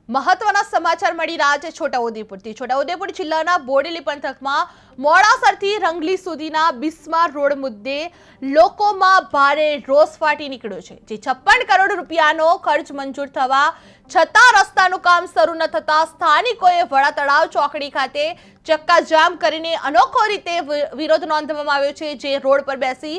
મહત્વના સમાચાર મળી રહ્યા છે છોટાઉદેપુરથી। છોટાઉદેપુર જિલ્લાના બોડેલી પંથકમાં મોડાસરથી રંગલી સુધીના બિસ્માર રોડ મુદ્દે લોકોમાં ભારે રોષ ફાટી નીકળ્યો છે। જે 56 કરોડ રૂપિયાનો ખર્ચ મંજૂર થવા છતાં રસ્તાનું કામ શરૂ ન થતા સ્થાનિકોએ વડા તળાવ ચોકડી ખાતે ચક્કાજામ કરીને અનોખો રીતે વિરોધ નોંધવામાં આવ્યો છે। જે રોડ પર બેસી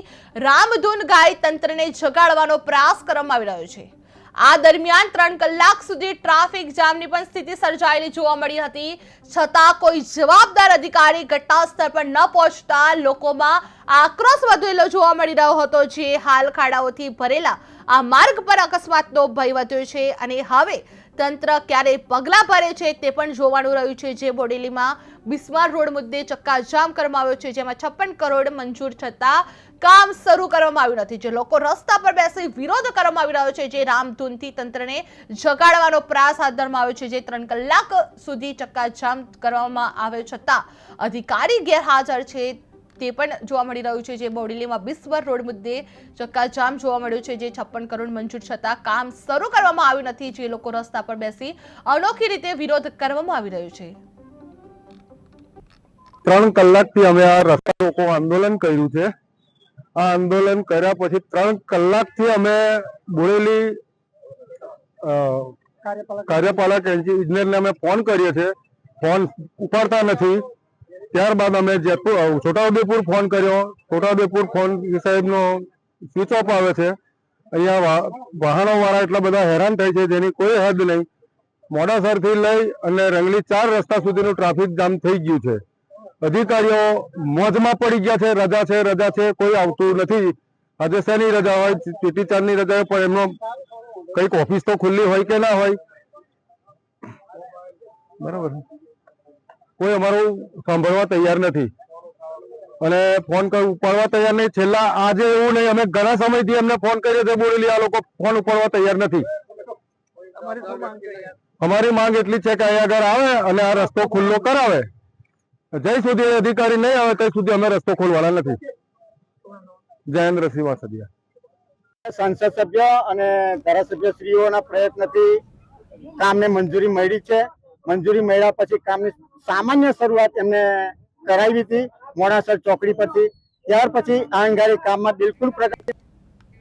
રામધૂન ગાઈ તંત્રને જગાડવાનો પ્રયાસ કરવામાં આવી રહ્યો છે। આ દરમિયાન 3 કલાક સુધી ટ્રાફિક જામની પણ સ્થિતિ સર્જાયેલી જોવા મળી હતી, છતાં કોઈ જવાબદાર અધિકારી ઘટનાસ્થળ પર ન પહોંચતા લોકોમાં આક્રોશ વધેલો જોવા મળી રહ્યો હતો। જે હાલ ખાડાઓથી ભરેલા આ માર્ગ પર અકસ્માતનો ભય વધ્યો છે અને હવે તંત્ર ક્યારે પગલાં ભરે છે તે પણ જોવાનું રહ્યું છે। જે બોડેલીમાં બિસ્માર રોડ મુદ્દે ચક્કાજામ કરવામાં આવ્યો છે, જેમાં 56 કરોડ મંજૂર છતાં કામ શરૂ કરવામાં આવ્યું નથી। જે લોકો રસ્તા પર બેસી વિરોધ કરવામાં આવી રહ્યો છે, જે રામધૂનથી તંત્રને જગાડવાનો પ્રયાસ હાથ ધરવામાં આવ્યો છે। જે 3 કલાક સુધી ચક્કાજામ કરવામાં આવ્યો છતાં અધિકારી ગેરહાજર છે તે પણ જોવા મળી રહ્યું છે। જે બોડેલીમાં બિસ્માર રોડ મુદ્દે ચક્કાજામ જોવા મળ્યું છે, જે 56 કરોડ મંજૂર છતાં કામ શરૂ કરવામાં આવ્યું નથી। જે લોકો રસ્તા પર બેસી અનોખી રીતે વિરોધ કરવામાં આવી રહ્યો છે। 3 કલાકથી અમે આ રસ્તા રોકો આંદોલન કર્યું છે। આ આંદોલન કર્યા પછી 3 કલાકથી અમે બોડેલી કાર્યપાલક ઇજનેરને અમે ફોન કરીએ છીએ, ફોન ઉપાડતા નથી। ત્યારબાદ અમે છોટાઉદેપુર ફોન કર્યો, છોટાઉદેપુર ફોન સાહેબનો સ્વિચ ઓફ આવે છે। અહીંયા વાહનો વાળા એટલા બધા હેરાન થાય છે જેની કોઈ હદ નહીં। મોડાસરથી લઈ અને રંગલી 4 રસ્તા સુધીનું ટ્રાફિક જામ થઈ ગયું છે। અધિકારીઓ મોજમાં પડી ગયા છે, રજા છે, કોઈ આવતું નથી। આજે શેની રજા હોય, ચીટી ચારની રજા હોય, પણ એમનો કઈક ઓફિસ તો ખુલ્લી હોય કે ના હોય, બરાબર, કોઈ અમારું સાંભળવા તૈયાર નથી અને ફોન ઉપાડવા તૈયાર નહીં। છેલ્લા આજે એવું નહીં, અમે ઘણા સમયથી એમને ફોન કર્યો છે બોડેલી, આ લોકો ફોન ઉપાડવા તૈયાર નથી। અમારી માંગ એટલી છે કે અહીંયા આગળ આવે અને આ રસ્તો ખુલ્લો કરાવે। જ્યાં સુધી અધિકારી નહીં આવે ત્યાં સુધી અમે રસ્તો ખોલવાના નથી। જયેન્દ્રસિંહ વાસદિયા, સંસદ સભ્ય અને ધારાસભ્ય શ્રીઓના પ્રયત્નથી કામને મંજૂરી મળી છે। મંજૂરી મળ્યા પછી કામની સામાન્ય શરૂઆત એમને કરાવી હતી મોડાસર ચોકડી પરથી। ત્યાર પછી આ અંગારી કામમાં બિલકુલ પ્રગતિ